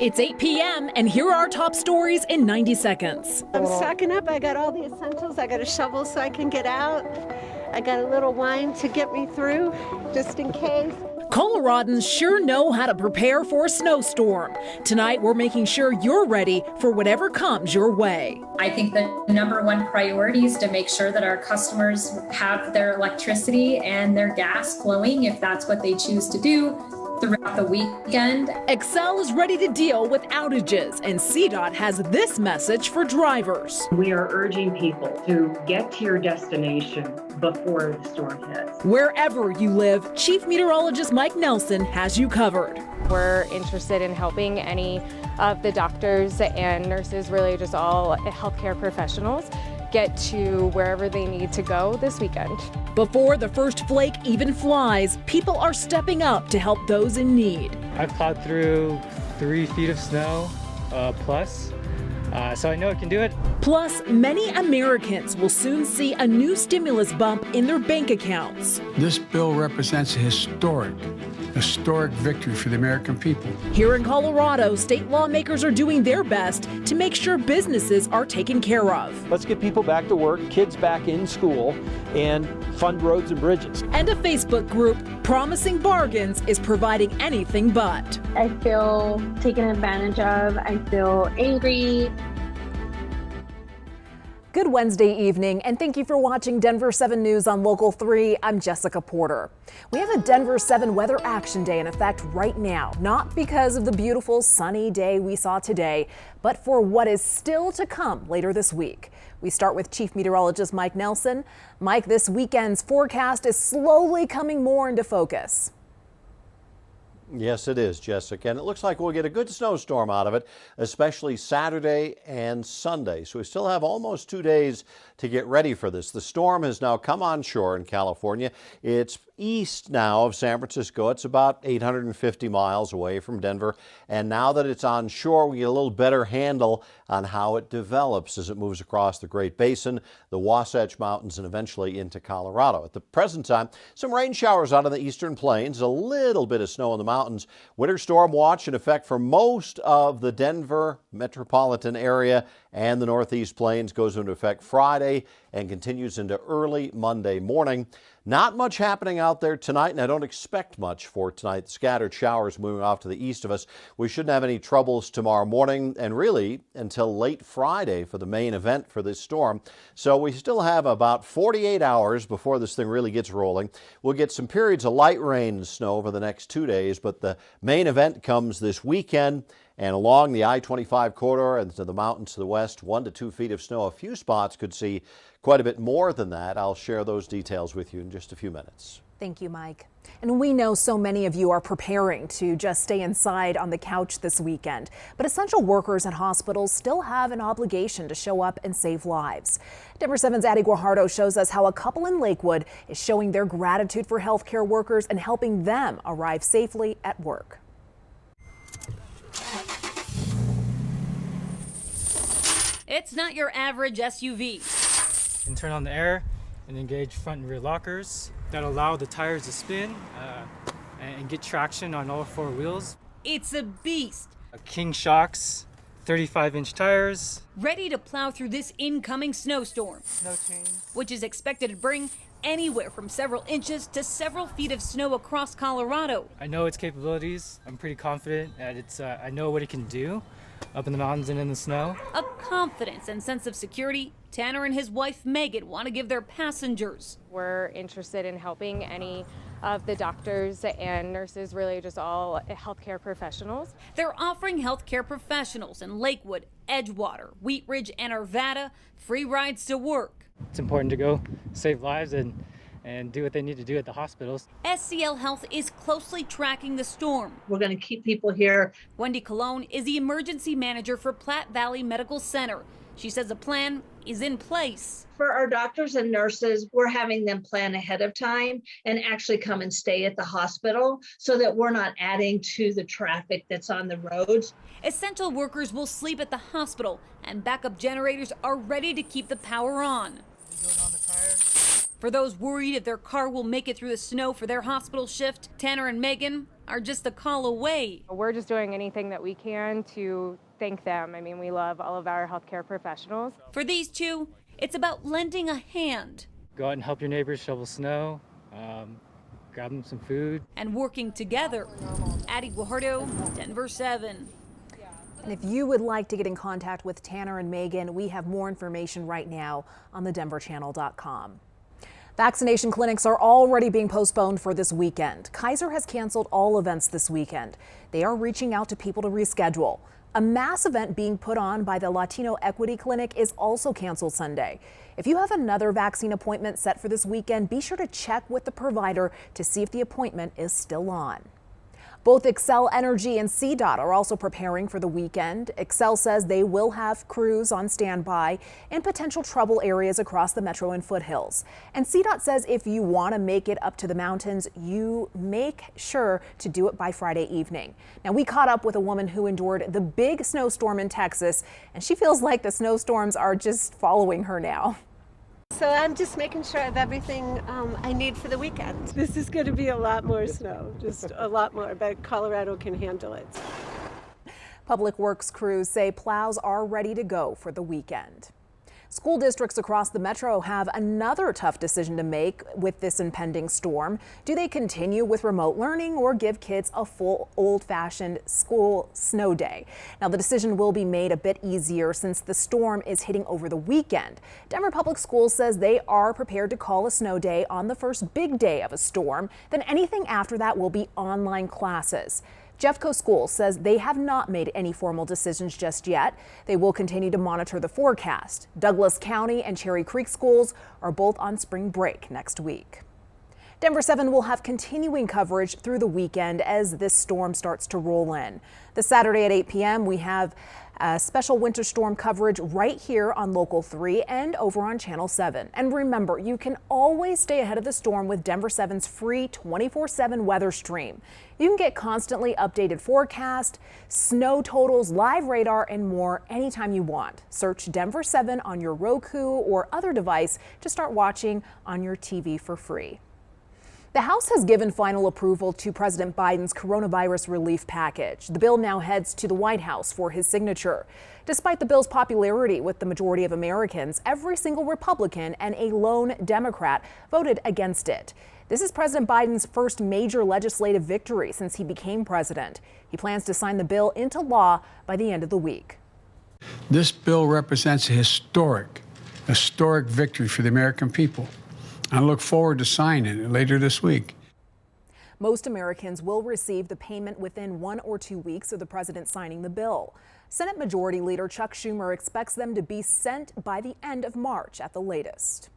It's 8 p.m. and here are our top stories in 90 seconds. I'm stocking up. I got all the essentials. I got a shovel so I can get out. I got a little wine to get me through, just in case. Coloradans sure know how to prepare for a snowstorm. Tonight, we're making sure you're ready for whatever comes your way. I think the number one priority is to make sure that our customers have their electricity and their gas flowing, if that's what they choose to do, throughout the weekend. Excel is ready to deal with outages, and CDOT has this message for drivers. We are urging people to get to your destination before the storm hits. Wherever you live, Chief Meteorologist Mike Nelson has you covered. We're interested in helping any of the doctors and nurses, really just all healthcare professionals, get to wherever they need to go this weekend. Before the first flake even flies, people are stepping up to help those in need. I've plowed through 3 feet of snow plus, so I know I can do it. Plus, many Americans will soon see a new stimulus bump in their bank accounts. This bill represents a historic victory for the American people. Here in Colorado, state lawmakers are doing their best to make sure businesses are taken care of. Let's get people back to work, kids back in school, and fund roads and bridges. And a Facebook group, Promising Bargains, is providing anything but. I feel taken advantage of. I feel angry. Good Wednesday evening, and thank you for watching Denver7 News on Local 3. I'm Jessica Porter. We have a Denver7 weather action day in effect right now, not because of the beautiful sunny day we saw today, but for what is still to come later this week. We start with Chief Meteorologist Mike Nelson. Mike, this weekend's forecast is slowly coming more into focus. Yes, it is, Jessica, and it looks like we'll get a good snowstorm out of it, especially Saturday and Sunday. So we still have almost 2 days to get ready for this. The storm has now come on shore in California. It's east now of San Francisco. It's about 850 miles away from Denver. And now that it's on shore, we get a little better handle on how it develops as it moves across the Great Basin, the Wasatch Mountains, and eventually into Colorado. At the present time, some rain showers out on the eastern plains, a little bit of snow in the mountains. Winter storm watch in effect for most of the Denver metropolitan area, and the Northeast Plains goes into effect Friday and continues into early Monday morning. Not much happening out there tonight, and I don't expect much for tonight. Scattered showers moving off to the east of us. We shouldn't have any troubles tomorrow morning, and really until late Friday for the main event for this storm. So we still have about 48 hours before this thing really gets rolling. We'll get some periods of light rain and snow over the next 2 days, but the main event comes this weekend. And along the I-25 corridor and to the mountains to the west, 1 to 2 feet of snow. A few spots could see quite a bit more than that. I'll share those details with you in just a few minutes. Thank you, Mike. And we know so many of you are preparing to just stay inside on the couch this weekend. But essential workers at hospitals still have an obligation to show up and save lives. Denver7's Addie Guajardo shows us how a couple in Lakewood is showing their gratitude for healthcare workers and helping them arrive safely at work. It's not your average SUV. You can turn on the air and engage front and rear lockers that allow the tires to spin and get traction on all 4 wheels. It's a beast. King shocks, 35-inch tires. Ready to plow through this incoming snowstorm, Snow chains, which is expected to bring anywhere from several inches to several feet of snow across Colorado. I know its capabilities. I'm pretty confident that I know what it can do up in the mountains and in the snow. A confidence and sense of security Tanner and his wife Megan want to give their passengers. We're interested in helping any of the doctors and nurses, really just all healthcare professionals. They're offering healthcare professionals in Lakewood, Edgewater, Wheat Ridge, and Arvada free rides to work. It's important to go save lives and do what they need to do at the hospitals. SCL Health is closely tracking the storm. We're going to keep people here. Wendy Colon is the emergency manager for Platte Valley Medical Center. She says a plan is in place. For our doctors and nurses, we're having them plan ahead of time and actually come and stay at the hospital so that we're not adding to the traffic that's on the roads. Essential workers will sleep at the hospital, and backup generators are ready to keep the power on. For those worried if their car will make it through the snow for their hospital shift, Tanner and Megan are just a call away. We're just doing anything that we can to thank them. I mean, we love all of our healthcare professionals. For these two, it's about lending a hand. Go out and help your neighbors shovel snow, grab them some food. And working together. Addie Guajardo, Denver7. And if you would like to get in contact with Tanner and Megan, we have more information right now on thedenverchannel.com. Vaccination clinics are already being postponed for this weekend. Kaiser has canceled all events this weekend. They are reaching out to people to reschedule. A mass event being put on by the Latino Equity Clinic is also canceled Sunday. If you have another vaccine appointment set for this weekend, be sure to check with the provider to see if the appointment is still on. Both Xcel Energy and CDOT are also preparing for the weekend. Xcel says they will have crews on standby in potential trouble areas across the metro and foothills. And CDOT says if you want to make it up to the mountains, you make sure to do it by Friday evening. Now, we caught up with a woman who endured the big snowstorm in Texas, and she feels like the snowstorms are just following her now. So I'm just making sure I have everything I need for the weekend. This is going to be a lot more snow, just a lot more, but Colorado can handle it. Public Works crews say plows are ready to go for the weekend. School districts across the metro have another tough decision to make with this impending storm. Do they continue with remote learning or give kids a full old-fashioned school snow day? Now, the decision will be made a bit easier since the storm is hitting over the weekend. Denver Public Schools says they are prepared to call a snow day on the first big day of a storm. Then anything after that will be online classes. Jeffco Schools says they have not made any formal decisions just yet. They will continue to monitor the forecast. Douglas County and Cherry Creek schools are both on spring break next week. Denver7 will have continuing coverage through the weekend as this storm starts to roll in. This Saturday at 8 p.m. we have special winter storm coverage right here on Local 3 and over on Channel 7. And remember, you can always stay ahead of the storm with Denver7's free 24/7 weather stream. You can get constantly updated forecast, snow totals, live radar, and more anytime you want. Search Denver7 on your Roku or other device to start watching on your TV for free. The House has given final approval to President Biden's coronavirus relief package. The bill now heads to the White House for his signature. Despite the bill's popularity with the majority of Americans, every single Republican and a lone Democrat voted against it. This is President Biden's first major legislative victory since he became president. He plans to sign the bill into law by the end of the week. This bill represents a historic victory for the American people. I look forward to signing it later this week. Most Americans will receive the payment within 1 or 2 weeks of the president signing the bill. Senate Majority Leader Chuck Schumer expects them to be sent by the end of March at the latest.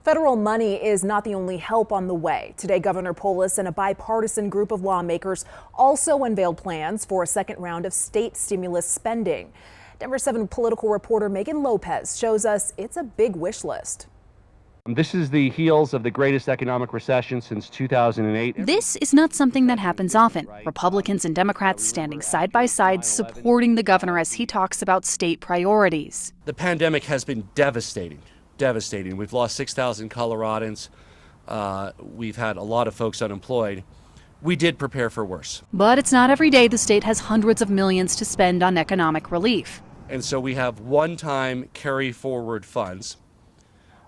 Federal money is not the only help on the way. Today, Governor Polis and a bipartisan group of lawmakers also unveiled plans for a second round of state stimulus spending. Denver7 political reporter Megan Lopez shows us it's a big wish list. This is the heels of the greatest economic recession since 2008. This is not something that happens often. Republicans and Democrats standing side by side supporting the governor as he talks about state priorities. The pandemic has been devastating. We've lost 6,000 Coloradans. We've had a lot of folks unemployed. We did prepare for worse. But it's not every day the state has hundreds of millions to spend on economic relief. And so we have one-time carry forward funds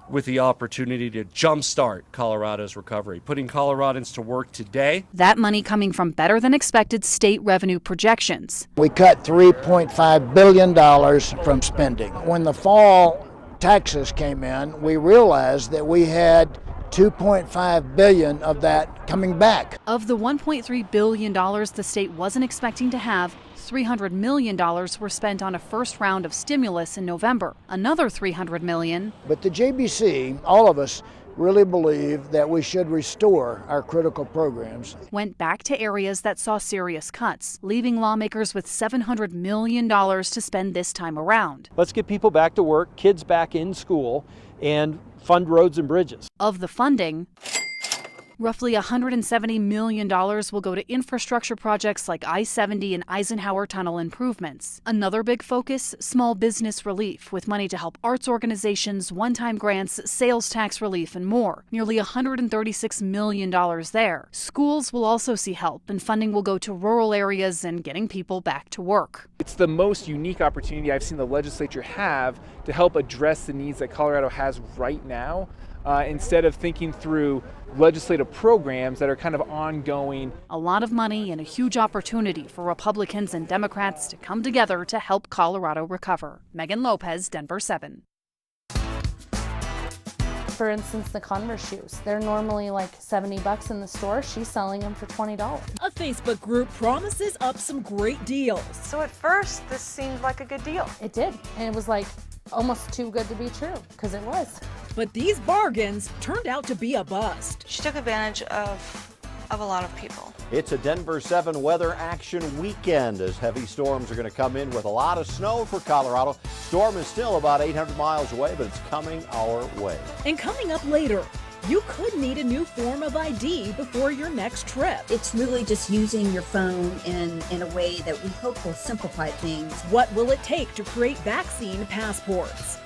with the opportunity to jumpstart Colorado's recovery, putting Coloradans to work today. That money coming from better than expected state revenue projections. We cut $3.5 billion from spending. When the fall taxes came in, we realized that we had $2.5 billion of that coming back. Of the $1.3 billion the state wasn't expecting to have, $300 million were spent on a first round of stimulus in November. Another $300 million. But the JBC, all of us, really believe that we should restore our critical programs. Went back to areas that saw serious cuts, leaving lawmakers with $700 million to spend this time around. Let's get people back to work, kids back in school, and fund roads and bridges. Of the funding, Roughly $170 million will go to infrastructure projects like I-70 and Eisenhower Tunnel improvements. Another big focus, small business relief, with money to help arts organizations, one-time grants, sales tax relief, and more. Nearly $136 million there. Schools will also see help, and funding will go to rural areas and getting people back to work. It's the most unique opportunity I've seen the legislature have to help address the needs that Colorado has right now, instead of thinking through legislative programs that are kind of ongoing. A lot of money and a huge opportunity for Republicans and Democrats to come together to help Colorado recover. Megan Lopez, Denver 7. For instance, the Converse shoes. They're normally like $70 in the store. She's selling them for $20. A Facebook group promises up some great deals. So at first, this seemed like a good deal. It did. And it was like almost too good to be true, because it was. But these bargains turned out to be a bust. She took advantage of a lot of people. It's a Denver7 weather action weekend as heavy storms are going to come in with a lot of snow for Colorado. Storm is still about 800 miles away, but it's coming our way. And coming up later, you could need a new form of ID before your next trip. It's really just using your phone in a way that we hope will simplify things. What will it take to create vaccine passports?